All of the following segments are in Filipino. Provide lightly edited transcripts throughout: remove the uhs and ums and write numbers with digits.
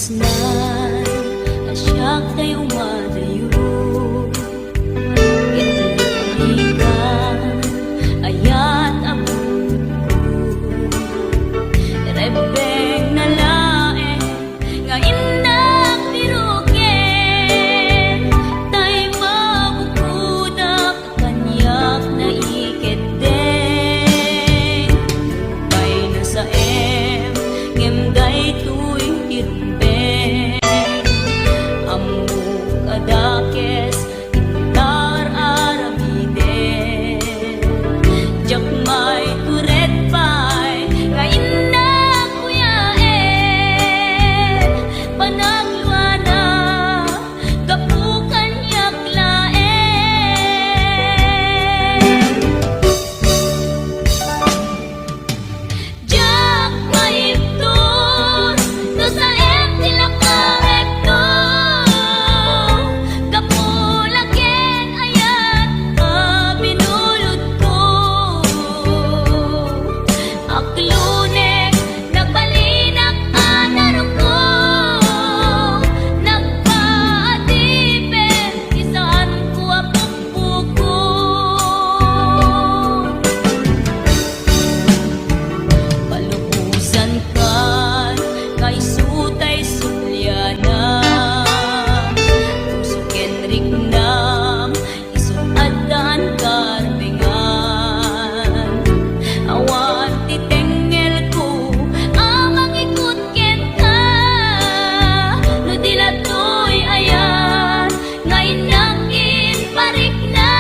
Pusnan, asyak tayo madayo. Italikan, ayat abot ko. Rebeng na lae, nga indak birugen. Tay mabukudak, kanyak na iketden. Bay na sa ngemday tuwing tirumben. Amuk adakes, intar aramiden. Jakmay turet pay, kainna kuyaen. Panagluana, kapukan yaklaen. Jak maipton, no sa tilak na rekto. Kapulaken ayat, binulod ko. Aklunek, nagbalinak anaro ko. Nagpaadipen, isaan ko apukpuko. Palubusan kan, kay sutay sulyana. Pusuken rignam, isuadan karbengan. Awan titengel ko, amang ikut ken ka. No dilatoy ayan, ngayon nakin parik na.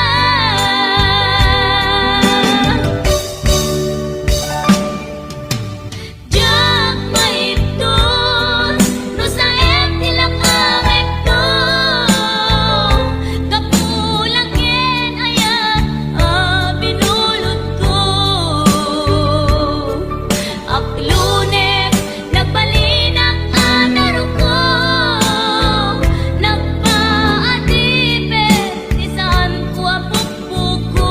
Jak maipton, no sa tilak ang rekto. Kapulaken ayat, binulod ko. Aklunek, nagbalinak anaro ko. Nagpaadipen, isaan ko apukpukon.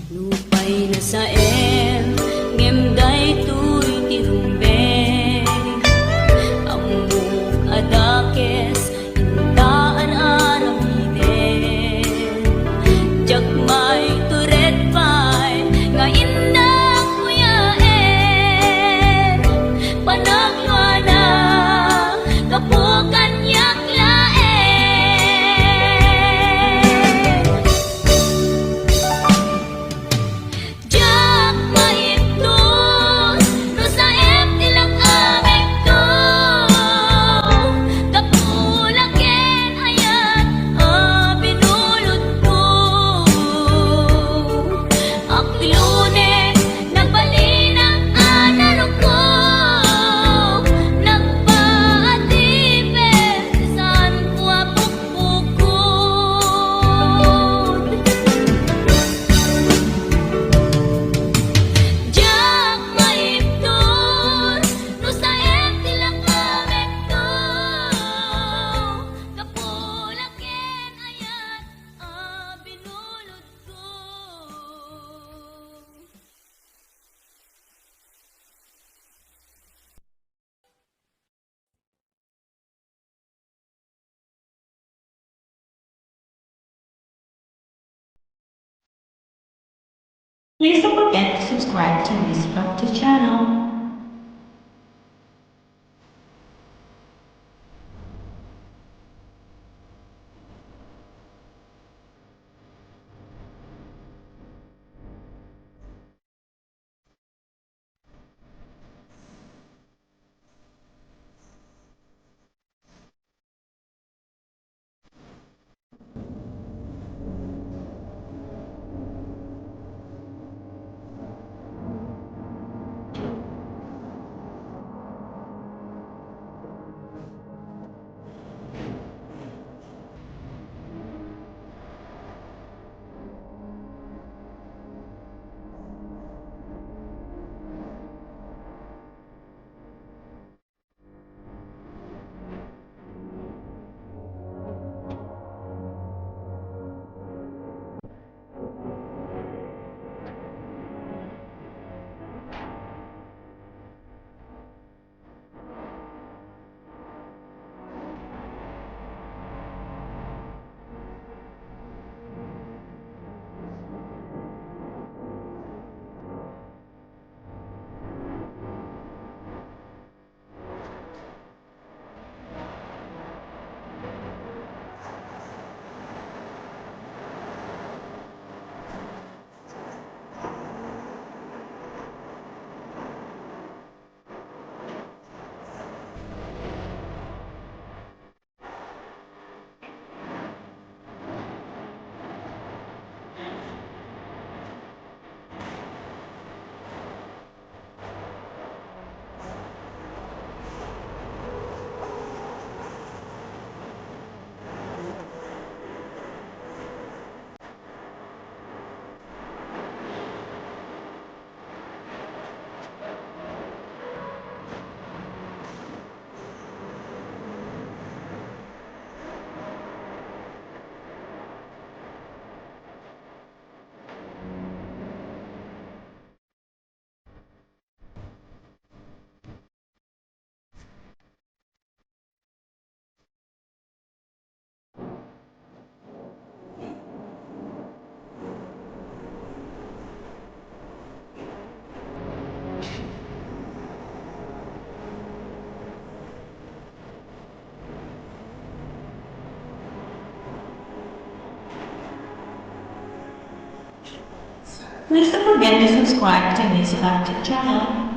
Lupay na sa ngemday tuy tirumben. Amuk adakes, intaan aramiden. Jakmay turet pay, nga indak kuyaen. Panagluana, kapukan yaklaen. Jak maipton, no sa tilak ang rekto. Kapulaken ayat, binulod ko. Aklunek, nagbalinak anaro ko. Nagpaadipen, isaan ko apukpukon. Jak maipton, no sa tilak ang rekto. Kapulaken ayat, binulod ko. Please don't forget to subscribe to Miss Proctor channel. Please don't forget to subscribe to this YouTube channel.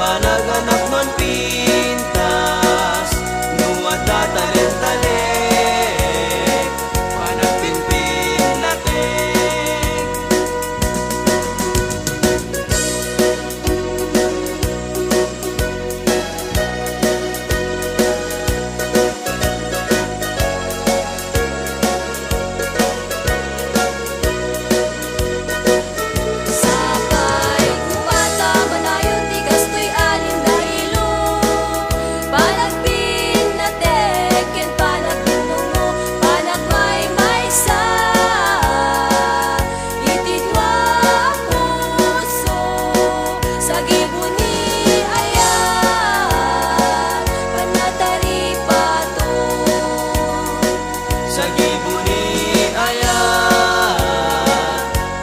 panaganap non pintas nuat tatalent-talent panagpinpin natin. Sabay kumata manayon ti gastoy alin dahilo panagpin natek ken panagtungo panagmaymaysa iti dua puso sa gibuni ayan panatari pato Sa gibuni ayan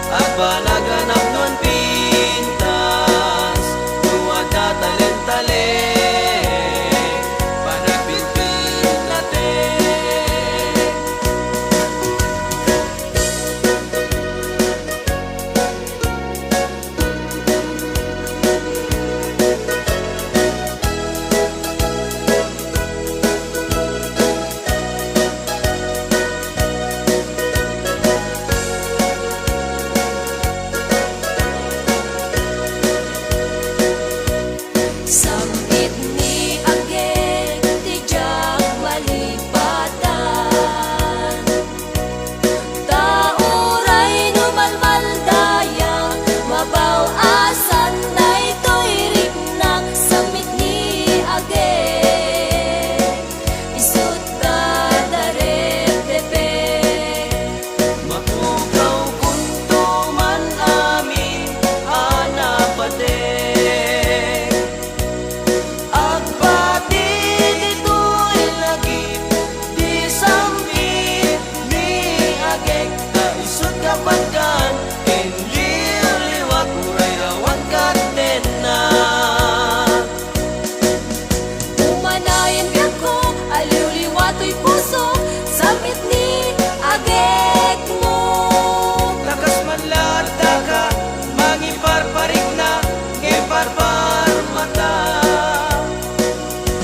at panaganap non pintas nuat tatalent-talent panagpinpin natin. Sambit ni ageng ti jak malipatan tauray numalmaldaya mabaw asan daytoy riknak sambit ni ageng isut dadarep depek Mapukaw kunto man amin anapatek Agbati dito'y lagip di sambit ni agek kaisut kapagkan ken liliwag uray rawan katena. Umanayan biyak ko, aliw-liwato'y puso, sambit ni agek mo. Lakas man lata ka mangiparparik na ngeparpar mata.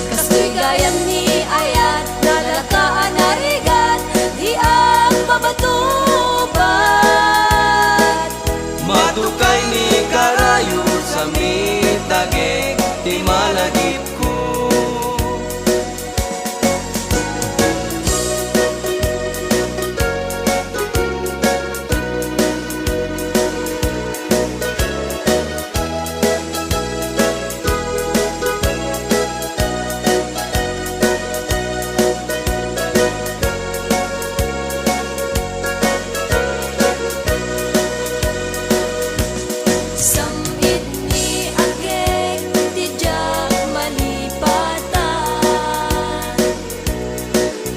Kastoy gayam ni ayat, nalakaan narigat, di ang babatubat. Matukay ni karayo sa mitagek di malagip ko. Sambit ni agek, di jak malipatan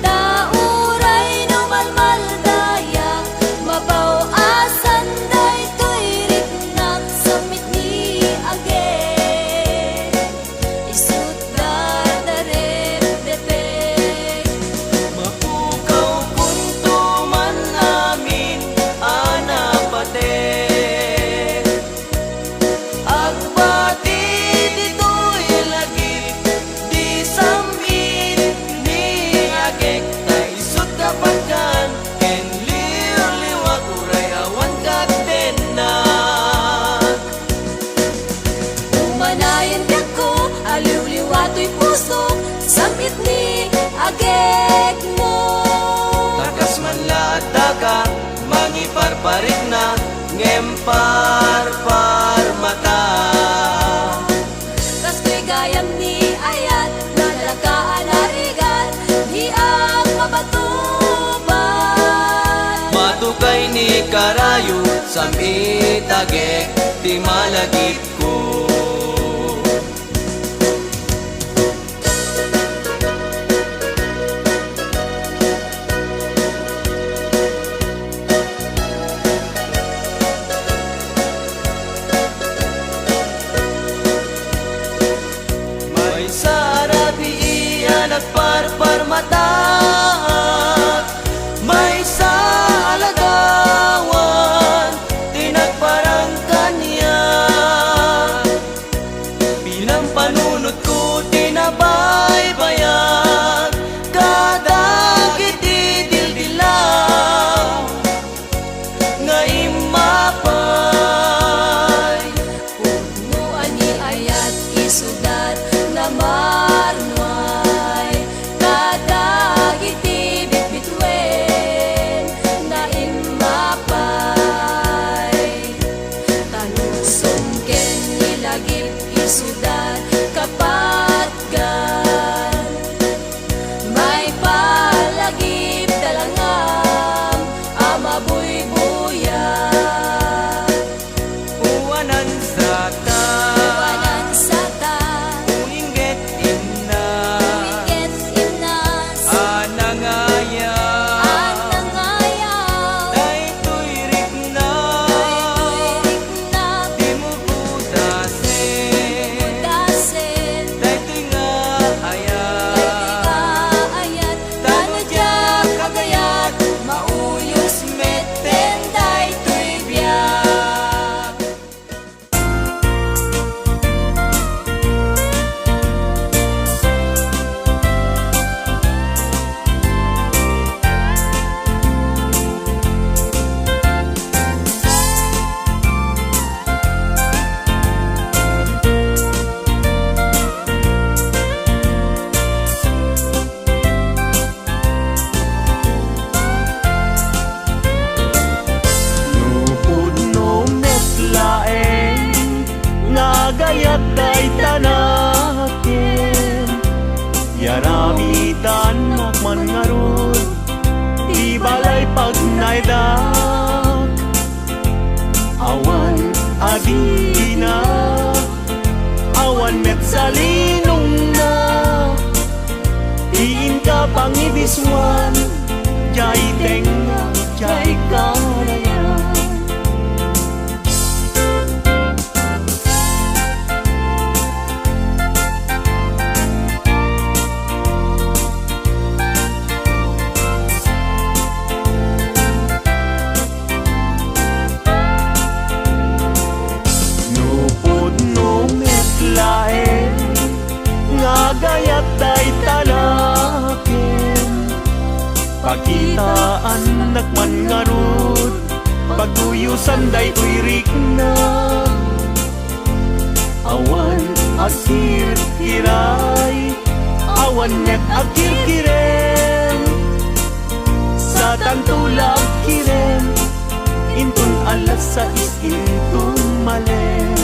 tauray numalmaldaya mabaw asan daytoy riknak sambit ni agek isut dadarep depek Mapukaw kunto man amin anapatek Agbati dito'y lagip di sambit ni agek kaisut kapagkan ken liwliwag uray awan katenak. Umanayan biyak ko, aliw-liwato'y puso, sambit ni agek mo. Takas man lata ka mangiparparik na ngemparpar mata. Kastoy gayam ni ayat, nalakaan narigat, di ang mabatuban. Matukay ni karayo sa mitagek di malagip ko. May sarabi iyan at parpar mata. May sa alagawan tinagparang kanya. ng panunot ko tinabaybayan, kada kitidildilaw nga imapay. Puno ani ayat isudat na marnway, kadag iti bitbitwen na imapay. Tanusong ken nilagip isudat kapatgan, may palagip talangam amabuybuyan. Uwanan sa ta, Wanan sa ta, uinget imna, wiket imnas, anangaya, anangayaw, daytoy rikna, daytoy rikna, di mo budasin, dasen, daytoy nga ayat, ayat, tanadyak agayat, mauyos meten, daytoy biyak. Nupod no metlaeng nga gayat day tanaken, yaramitan nakman ngarod di balay pag naidak. Awan adina, awan met salinong na, diin ka pangibiswan, jay tenga, jay kalayan. Nupod no metlaeng nga gayat day talaken, pakitaan nakman ngarod, pagduyusan day uirik na. Awan akir kiray, awan net akir kiren, sa tantulag kiren, intun alas sa intun malem.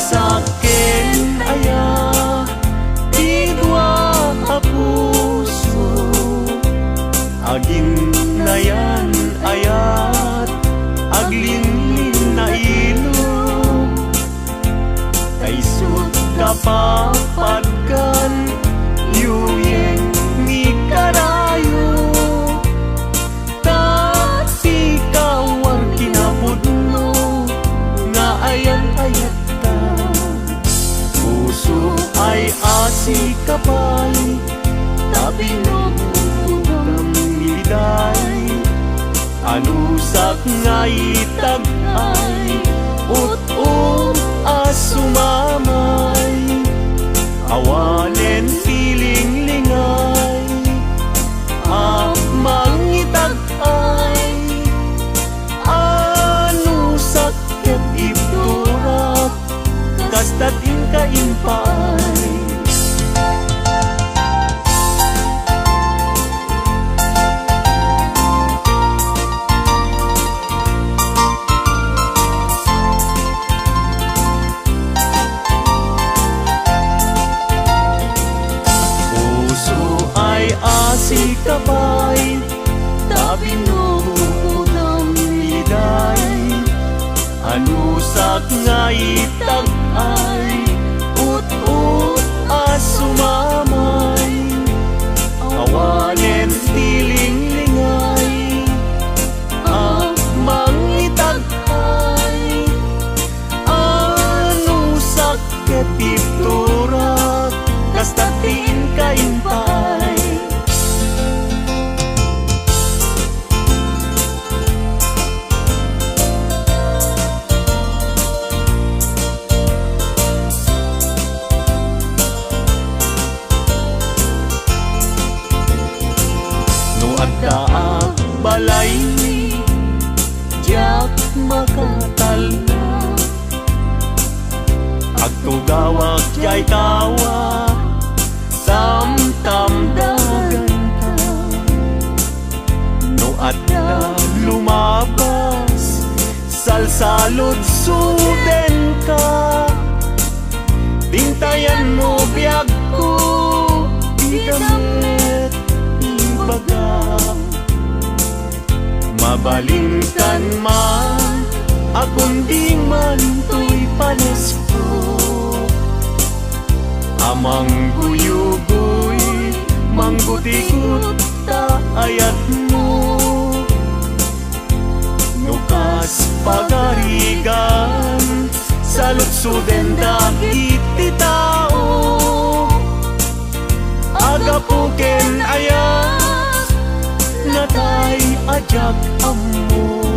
Nagragsaken aya, idwa a puso, agin na yan ayat, aglinlin na ilog, kaisut kapapagkan, yuyeng ni karayo, tati kawar kinapudno, nga ayan-ayat ta. Puso ay asi kapay, tabi nagudang miliday, anusak nga itag ay, ut-um asumamay, awanen piling lingay, mangitag ay, anusak ket ibturak, kastat inka-impay. Puso ay asi kapay, tabi nugudang liday, anusak nga itag ay, ut-ut asumamay, awanen tiling lingay, mangitag ay, ket ipturak kasta tiin kaimpay. No adda balay jak makatalna, agtugawak jay tawa tamtamdagan ka. No adda lumabas salsalod suden ka, tintayan mo biyag ko idamit baga. Mabalingkan man akong di man to'y panesko, amang guyugoy manggutikot ta ayat mo. Nukas pagarigan sa lutsuden dagit ti tao, agapuken ayat natay ajak ammo.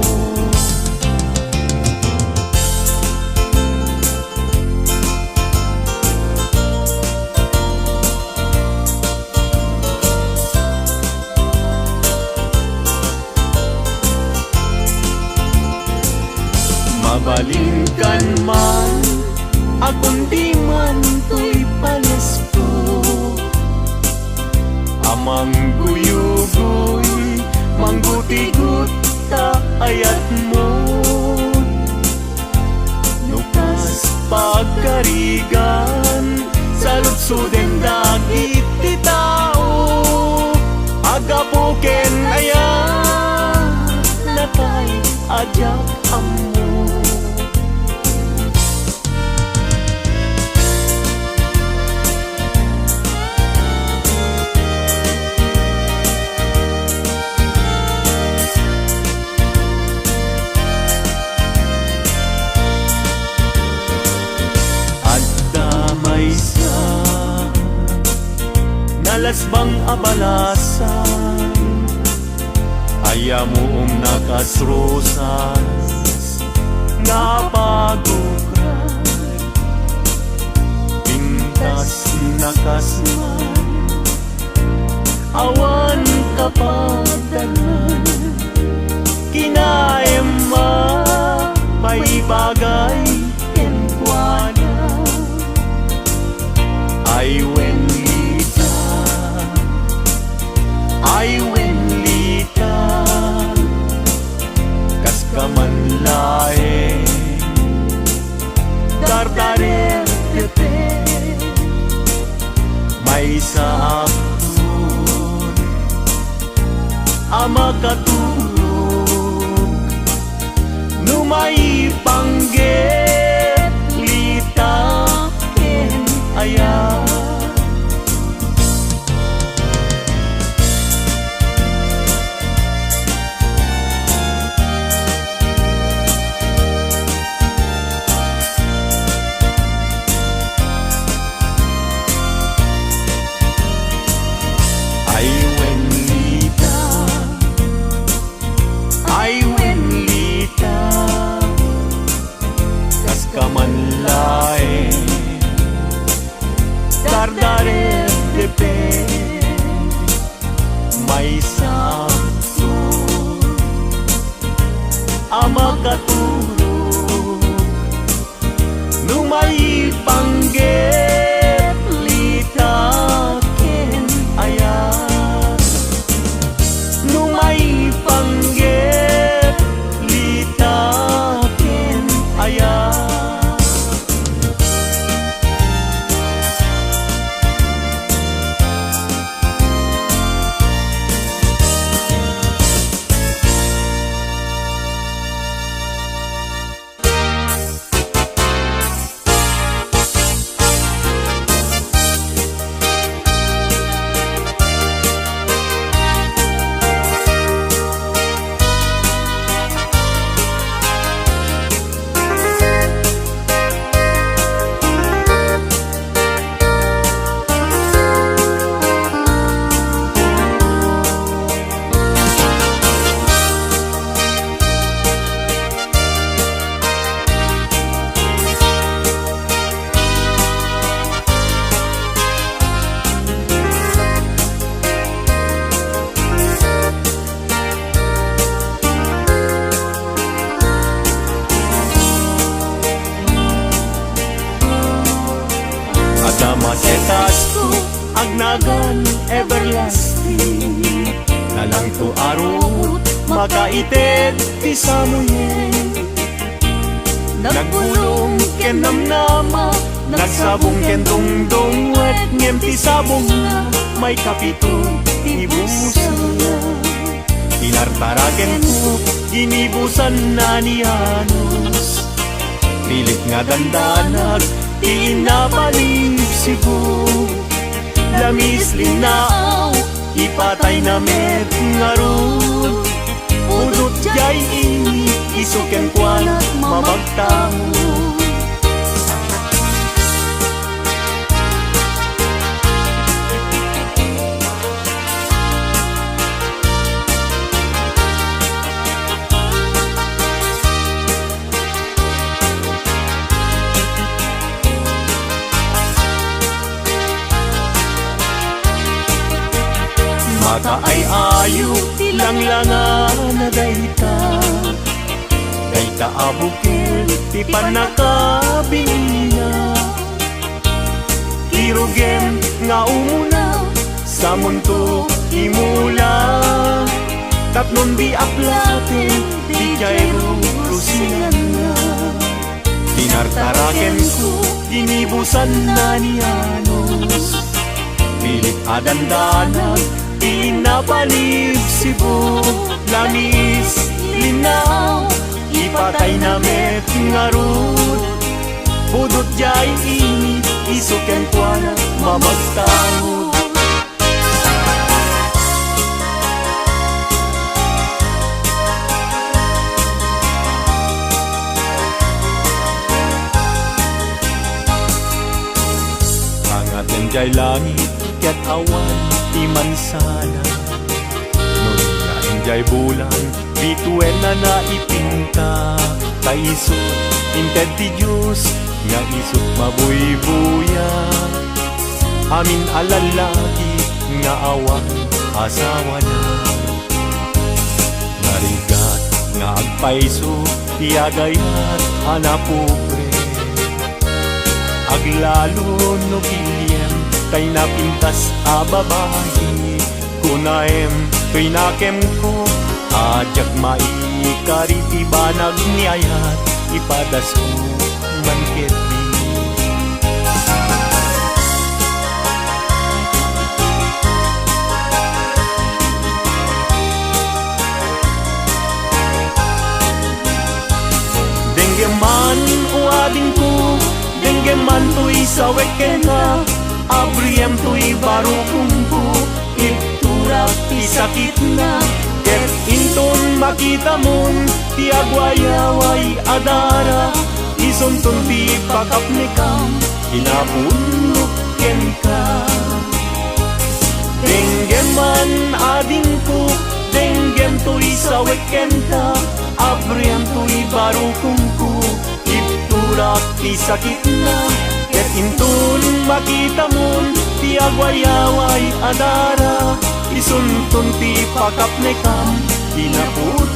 Mabalingkan man akong di man to'y panesko, amang guyugoy manggutigot ta ayat mo. Nukas pagkarigan sa lutsuden dagit ti tao, agapuken ayat natay ajak ammo. Nalasbang abalasan ayamu nakasrosas nga pagukran, pintas nakasman awan kapadanan. Kinaema may bagay kenkwana ay wenlita kas kamanlae dardarer tepe may saapun ama katulog numay panggit litaken ayat. Kamanlae dardarer depe may sabsun ama katulog numay panggit litaken ayat, numay panggit litaken ayat. nagnagan everlasting. Nalang to arot, makaitet ti samuyen. Nagbulong ken namnama, nagsabong ken dongdong, wet ngem ti sabong na, may kapito ti busala. Tinartaraken ko, ginibusan na ni Anos. Pilit nga dandanag, ti inapalib sibo. Lamis linaaw, ipatay na met ngarut. Udot jay ini, isuken kwalat mamagtamo. Maka ay ayo, tilanglanga na dayta. Dayta abukil, ti panakabingina. Irugem nga umuna, sa mundo imula. Tapnon di aplaten, di jayro rusinan na. Tinartaraken ko, ginibusan na ni Anos. Pilit adandanag, pinapalib sibo. Lamis linaw, ipatay na met ngarut. Budot jay ini, isuken kwalat mamagtamo. Angaten jay langit, ket awan ti mansana. Nun nga enjay bulan, bituen na naipinta. Kaisot, inted ti Diyos, nga isot mabuybuya. Amin alalaki, nga awan asawa na. Narigat, nga agpaiso, tiagayat anapupre. Aglalo no kiliem, kay napintas a babae. Kunaem, pinakem ko, ajak maikariti banag niyayat, ipadas ko manketi. Denggeman o ading ko, denggeman to'y sawek kena. Abriem to'y baro kumpo, iturak ti sakit na. Ket inton makita mon, ti agwayaway adara. Isonton ti pakapnikam, inapunok ken ka. Denggeman ading ko, denggem to'y sawek kenta. Abriem to'y baro kumpo, iturak ti sakit na. Ket inton makita mon, ti agwayaway adara. Isunton ti pakapnekam, inapud